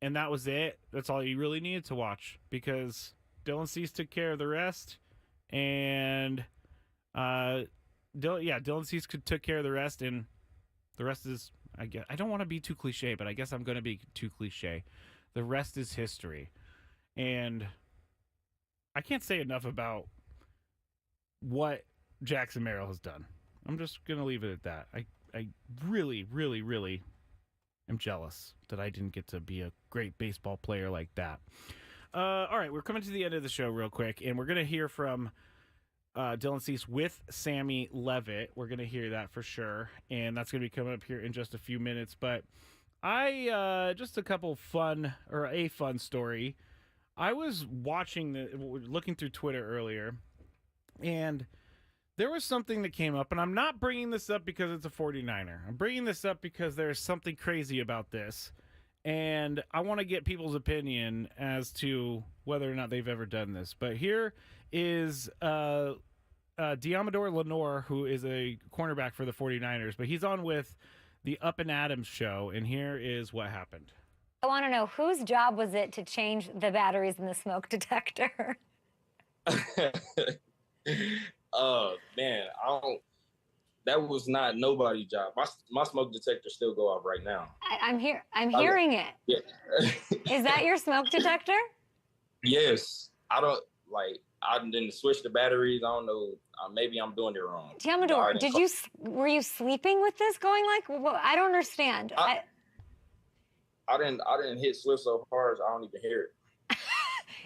Speaker 2: and that was it, that's all you really needed to watch, because Dylan Cease took care of the rest, and Dylan Cease took care of the rest, and the rest is, I guess, I don't want to be too cliche, but I guess I'm going to be too cliche. The rest is history. And I can't say enough about what Jackson Merrill has done. I'm just going to leave it at that. I really, really, really am jealous that I didn't get to be a great baseball player like that. All right, we're coming to the end of the show real quick, and we're going to hear from Dylan Cease with Sammy Levitt. We're going to hear that for sure, and that's going to be coming up here in just a few minutes. But just a fun story. I was looking through Twitter earlier, and there was something that came up, and I'm not bringing this up because it's a 49er. I'm bringing this up because there's something crazy about this, and I want to get people's opinion as to whether or not they've ever done this. But here is Diamador Lenore, who is a cornerback for the 49ers, but he's on with the Up and Adams show, and here is what happened.
Speaker 3: I want to know, whose job was it to change the batteries in the smoke detector?
Speaker 4: Oh man, that was not nobody's job. My smoke detector still go off right now.
Speaker 3: I'm hearing it.
Speaker 4: Yeah.
Speaker 3: Is that your smoke detector?
Speaker 4: Yes. I didn't switch the batteries. I don't know. Maybe I'm doing it wrong.
Speaker 3: Diamador, were you sleeping with this going like? Well, I don't understand.
Speaker 4: I didn't hit switch so hard, I don't even hear it.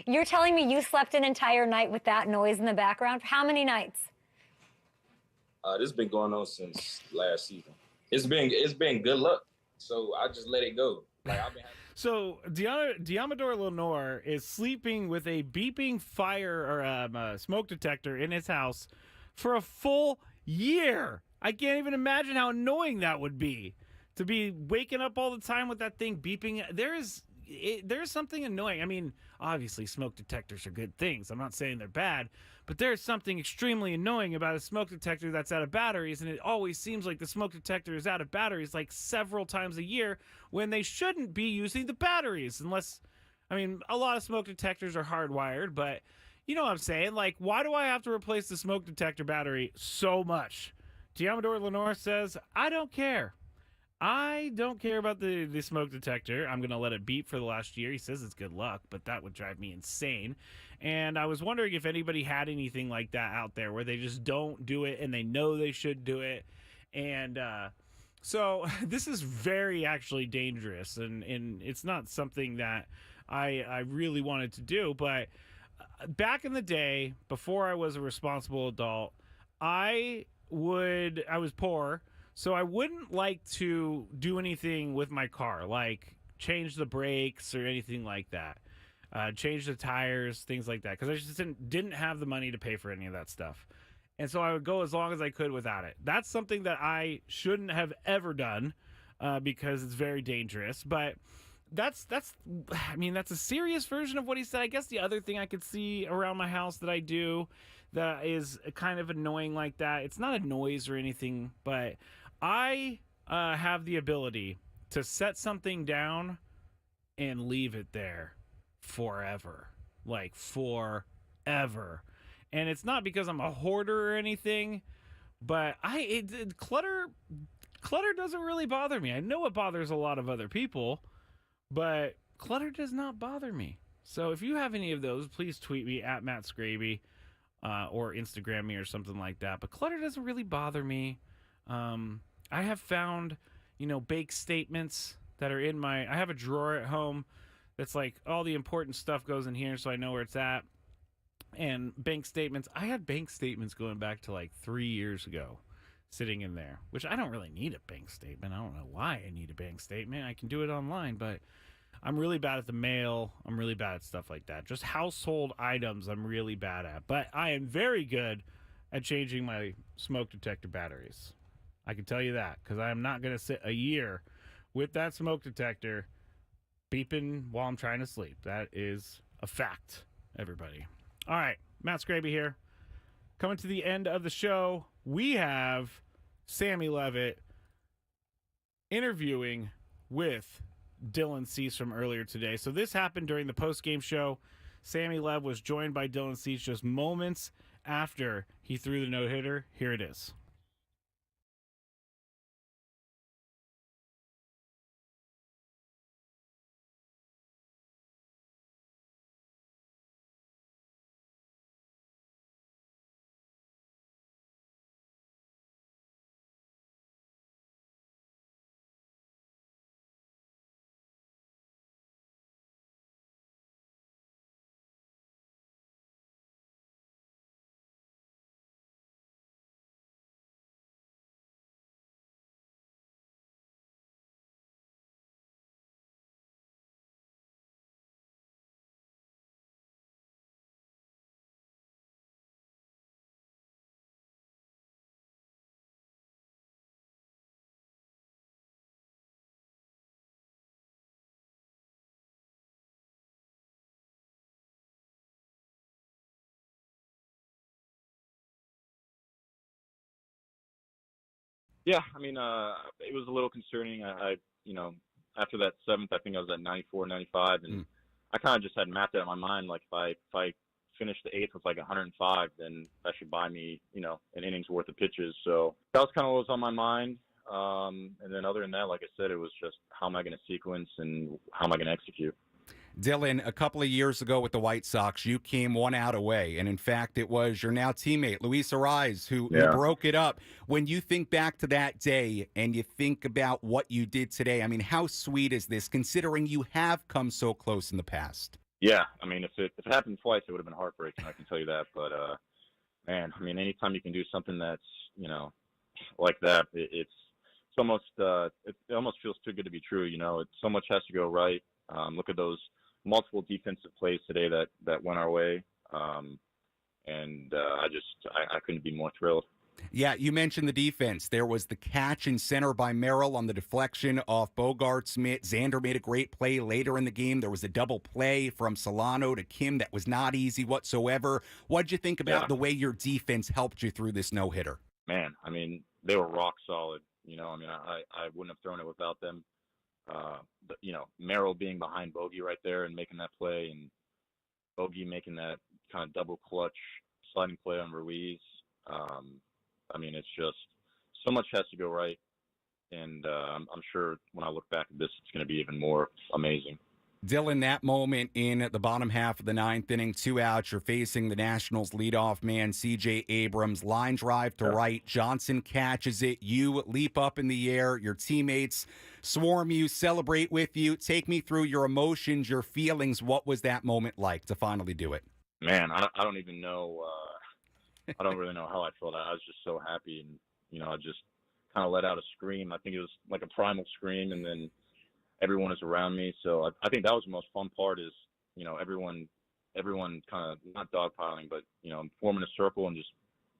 Speaker 3: You're telling me you slept an entire night with that noise in the background? How many nights?
Speaker 4: This has been going on since last season. It's been good luck, so I just let it go.
Speaker 2: So Diamador Lenore is sleeping with a beeping fire or smoke detector in his house for a full year. I can't even imagine how annoying that would be, to be waking up all the time with that thing beeping. There's something annoying. I mean, obviously smoke detectors are good things. I'm not saying they're bad, but there's something extremely annoying about a smoke detector that's out of batteries, and it always seems like the smoke detector is out of batteries like several times a year when they shouldn't be using the batteries. Unless, I mean, a lot of smoke detectors are hardwired, but you know what I'm saying? Like, why do I have to replace the smoke detector battery so much? Diamador Lenore says, I don't care. I don't care about the smoke detector. I'm going to let it beep for the last year. He says it's good luck, but that would drive me insane. And I was wondering if anybody had anything like that out there where they just don't do it and they know they should do it. And so this is very actually dangerous, and it's not something that I really wanted to do. But back in the day, before I was a responsible adult, I was poor. So I wouldn't like to do anything with my car, like change the brakes or anything like that, change the tires, things like that, because I just didn't have the money to pay for any of that stuff. And so I would go as long as I could without it. That's something that I shouldn't have ever done because it's very dangerous. But that's a serious version of what he said. I guess the other thing I could see around my house that I do that is kind of annoying like that, it's not a noise or anything, but I have the ability to set something down and leave it there forever. Like, forever. And it's not because I'm a hoarder or anything, but clutter doesn't really bother me. I know it bothers a lot of other people, but clutter does not bother me. So if you have any of those, please tweet me at Matt Skraby or Instagram me or something like that. But clutter doesn't really bother me. I have found, bank statements that are in I have a drawer at home that's like all the important stuff goes in here so I know where it's at. And bank statements, I had bank statements going back to like 3 years ago sitting in there, which I don't really need a bank statement. I don't know why I need a bank statement. I can do it online, but I'm really bad at the mail. I'm really bad at stuff like that. Just household items I'm really bad at. But I am very good at changing my smoke detector batteries. I can tell you that, because I am not going to sit a year with that smoke detector beeping while I'm trying to sleep. That is a fact, everybody. All right, Matt Skraby here. coming to the end of the show, we have Sammy Levitt interviewing with Dylan Cease from earlier today. So this happened during the post-game show. Sammy Lev was joined by Dylan Cease just moments after he threw the no-hitter. Here it is.
Speaker 5: Yeah, I mean, it was a little concerning. After that seventh, I think I was at 94, 95, and I kind of just had mapped it in my mind. Like if I finish the eighth with like 105, then that should buy me, an inning's worth of pitches. So that was kind of what was on my mind. And then other than that, like I said, it was just how am I going to sequence and how am I going to execute.
Speaker 6: Dylan, a couple of years ago with the White Sox, you came one out away. And in fact, it was your now teammate, Luis Ariz, who broke it up. When you think back to that day and you think about what you did today, I mean, how sweet is this, considering you have come so close in the past?
Speaker 5: Yeah, I mean, if it happened twice, it would have been heartbreaking, I can tell you that. But, man, I mean, anytime you can do something that's, like that, it's almost it almost feels too good to be true. So much has to go right. Look at those multiple defensive plays today that went our way. And I couldn't be more thrilled.
Speaker 6: Yeah, you mentioned the defense. There was the catch in center by Merrill on the deflection off Bogarts. Xander made a great play later in the game. There was a double play from Solano to Kim that was not easy whatsoever. What'd you think about the way your defense helped you through this no-hitter?
Speaker 5: Man, I mean, they were rock solid. I wouldn't have thrown it without them. But, Merrill being behind Bogey right there and making that play, and Bogey making that kind of double clutch sliding play on Ruiz. I mean, it's just so much has to go right. And I'm sure when I look back at this, it's going to be even more amazing.
Speaker 6: Dylan, that moment in the bottom half of the ninth inning, 2 outs, you're facing the Nationals leadoff man, C.J. Abrams, line drive to right. Johnson catches it. You leap up in the air. Your teammates swarm you, celebrate with you. Take me through your emotions, your feelings. What was that moment like to finally do it?
Speaker 5: Man, I don't even know. I don't really know how I felt. I was just so happy, and I just kind of let out a scream. I think it was like a primal scream, and then everyone is around me. So I think that was the most fun part is, everyone kind of not dogpiling, but, forming a circle and just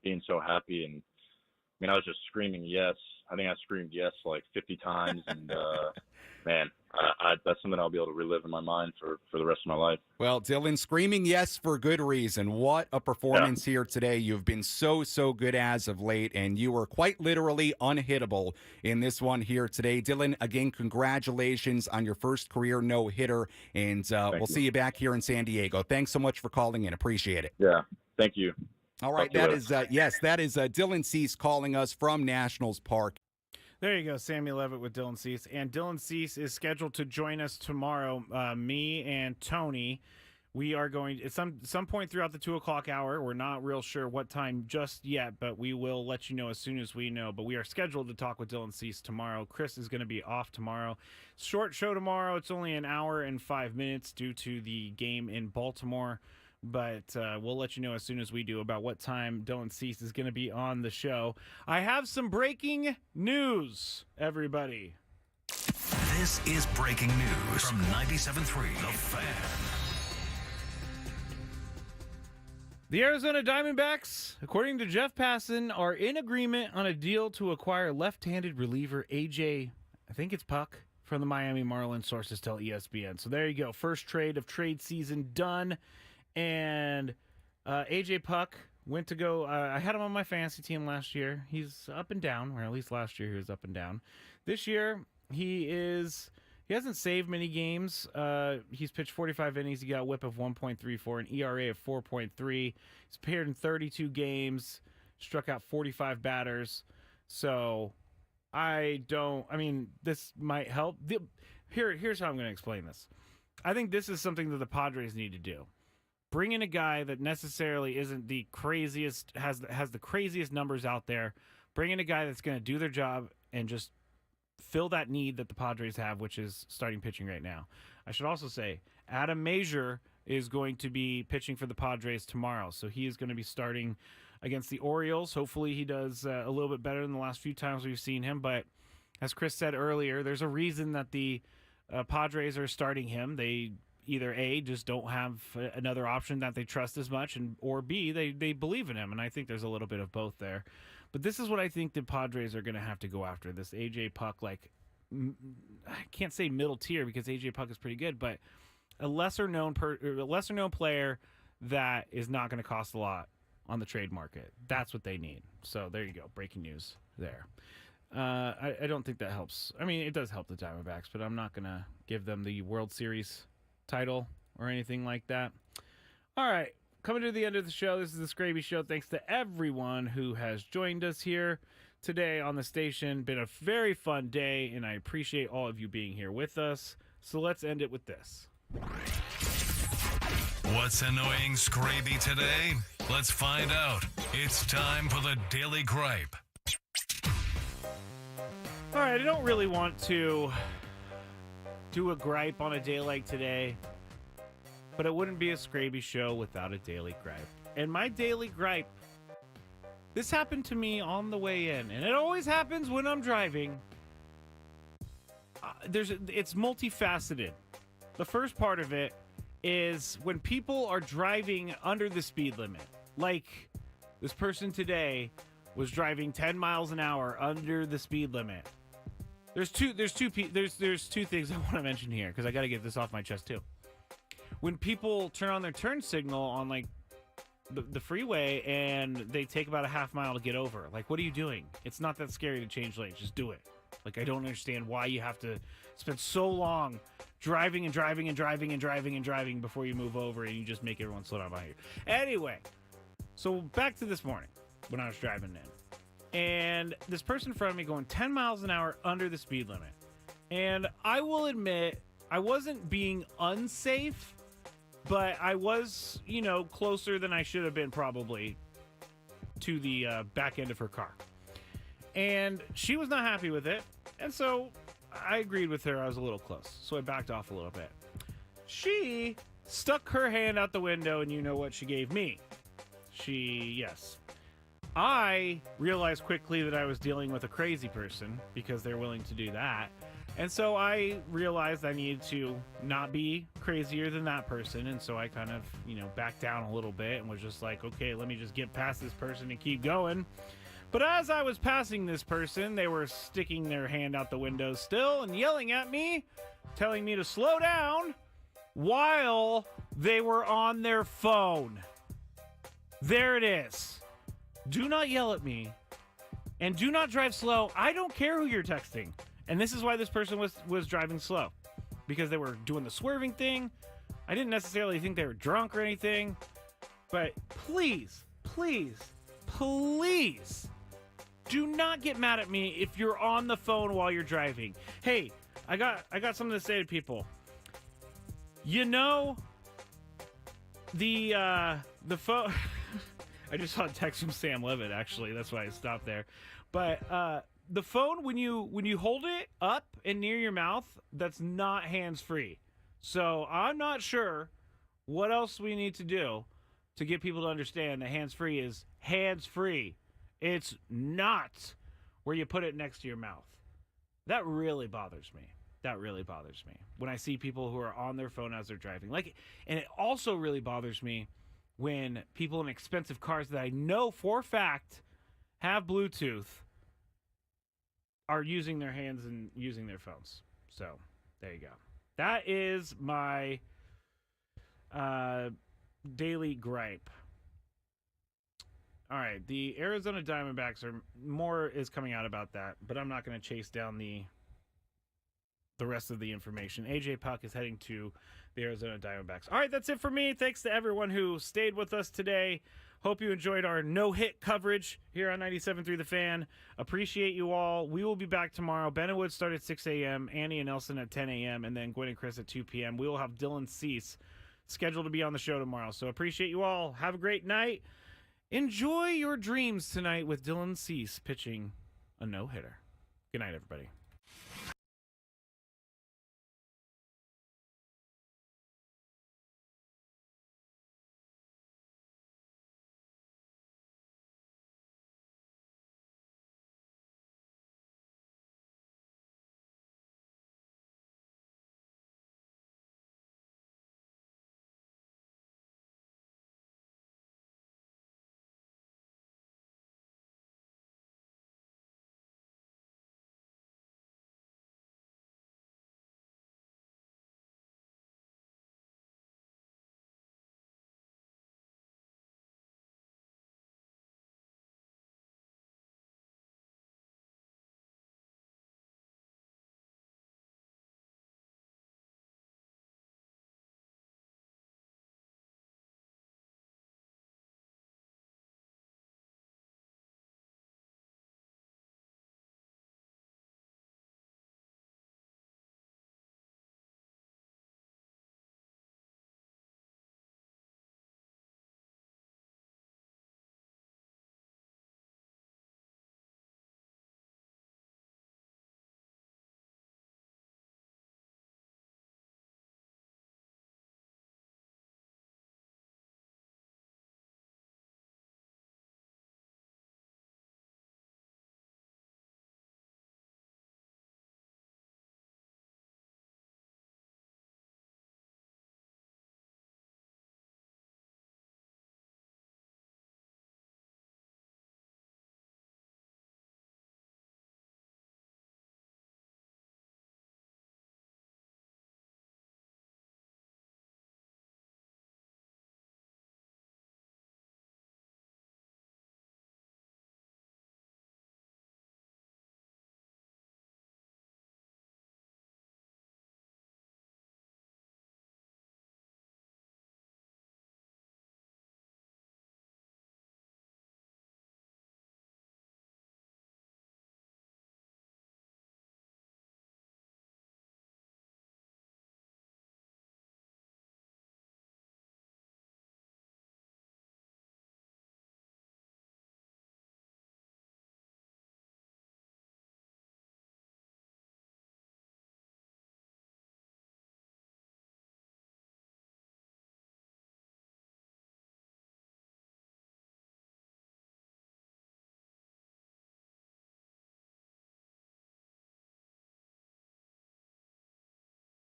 Speaker 5: being so happy. And I mean, I was just screaming yes. I think I screamed yes like 50 times. And, man, that's something I'll be able to relive in my mind for the rest of my life.
Speaker 6: Well, Dylan, screaming yes for good reason. What a performance here today. You've been so good as of late, and you were quite literally unhittable in this one here today. Dylan, again, congratulations on your first career no-hitter, and we'll see you back here in San Diego. Thanks so much for calling in. Appreciate it.
Speaker 5: Yeah, thank you.
Speaker 6: All right, that is Dylan Cease calling us from Nationals Park.
Speaker 2: There you go, Sammy Levitt with Dylan Cease. And Dylan Cease is scheduled to join us tomorrow. Me and Tony, we are going at some point throughout the 2 o'clock hour. We're not real sure what time just yet, but we will let you know as soon as we know. But we are scheduled to talk with Dylan Cease tomorrow. Chris is going to be off tomorrow. Short show tomorrow. It's only an hour and 5 minutes due to the game in Baltimore. But we'll let you know as soon as we do about what time Dylan Cease is going to be on the show. I have some breaking news, everybody.
Speaker 7: This is breaking news from 97.3 The Fan.
Speaker 2: The Arizona Diamondbacks, according to Jeff Passan, are in agreement on a deal to acquire left-handed reliever AJ, I think it's Puck, from the Miami Marlins, sources tell ESPN. So there you go. First trade of trade season done. And AJ Puck went to go. I had him on my fantasy team last year. He's up and down, or at least last year he was up and down. This year he hasn't saved many games. He's pitched 45 innings. He got a WHIP of 1.34, an ERA of 4.3. He's appeared in 32 games, struck out 45 batters. So this might help. Here's how I'm going to explain this. I think this is something that the Padres need to do. Bring in a guy that necessarily isn't the craziest, has the craziest numbers out there. Bring in a guy that's going to do their job and just fill that need that the Padres have, which is starting pitching right now. I should also say Adam Major is going to be pitching for the Padres tomorrow, so he is going to be starting against the Orioles. Hopefully he does a little bit better than the last few times we've seen him, but as Chris said earlier, there's a reason that the Padres are starting him. They either A, just don't have another option that they trust as much, or B, they believe in him, and I think there's a little bit of both there. But this is what I think the Padres are going to have to go after, this A.J. Puck, I can't say middle tier because A.J. Puck is pretty good, but a lesser-known player that is not going to cost a lot on the trade market. That's what they need. So there you go, breaking news there. I don't think that helps. I mean, it does help the Diamondbacks, but I'm not going to give them the World Series title or anything like that. All right, coming to the end of the show. This is the Skraby Show. Thanks to everyone who has joined us here today on the station. Been a very fun day, and I appreciate all of you being here with us. So let's end it with this.
Speaker 7: What's annoying Skraby today? Let's find out. It's time for the Daily Gripe.
Speaker 2: All right, I don't really want to do a gripe on a day like today, but it wouldn't be a Skraby Show without a daily gripe. And my daily gripe, this happened to me on the way in, and it always happens when I'm driving. It's multifaceted. The first part of it is when people are driving under the speed limit. Like this person today was driving 10 miles an hour under the speed limit. There's two things I want to mention here because I got to get this off my chest too. When people turn on their turn signal on like the freeway and they take about a half mile to get over, like, what are you doing? It's not that scary to change lanes. Just do it. Like, I don't understand why you have to spend so long driving before you move over and you just make everyone slow down behind you. Anyway, so back to this morning when I was driving in. And this person in front of me going 10 miles an hour under the speed limit. And I will admit, I wasn't being unsafe, but I was, closer than I should have been probably to the back end of her car. And she was not happy with it. And so I agreed with her. I was a little close. So I backed off a little bit. She stuck her hand out the window, and you know what she gave me. I realized quickly that I was dealing with a crazy person because they're willing to do that. And so I realized I needed to not be crazier than that person. And so I kind of, backed down a little bit and was just like, okay, let me just get past this person and keep going. But as I was passing this person, they were sticking their hand out the window still and yelling at me, telling me to slow down while they were on their phone. There it is. Do not yell at me and do not drive slow. I don't care who you're texting. And this is why this person was driving slow, because they were doing the swerving thing. I didn't necessarily think they were drunk or anything, but please do not get mad at me if you're on the phone while you're driving. Hey, I got something to say to people. The phone. I just saw a text from Sam Levitt, actually. That's why I stopped there. But the phone, when you hold it up and near your mouth, that's not hands-free. So I'm not sure what else we need to do to get people to understand that hands-free is hands-free. It's not where you put it next to your mouth. That really bothers me. When I see people who are on their phone as they're driving. And it also really bothers me when people in expensive cars that I know for a fact have Bluetooth are using their hands and using their phones. So, there you go. That is my daily gripe. All right, the Arizona Diamondbacks more is coming out about that, but I'm not going to chase down the rest of the information. AJ Puck is heading to the Arizona Diamondbacks. All right, that's it for me. Thanks to everyone who stayed with us today. Hope you enjoyed our no-hit coverage here on 97.3 The Fan. Appreciate you all. We will be back tomorrow. Ben and Wood start at 6 a.m., Annie and Nelson at 10 a.m., and then Gwen and Chris at 2 p.m. We will have Dylan Cease scheduled to be on the show tomorrow. So appreciate you all. Have a great night. Enjoy your dreams tonight with Dylan Cease pitching a no-hitter. Good night, everybody.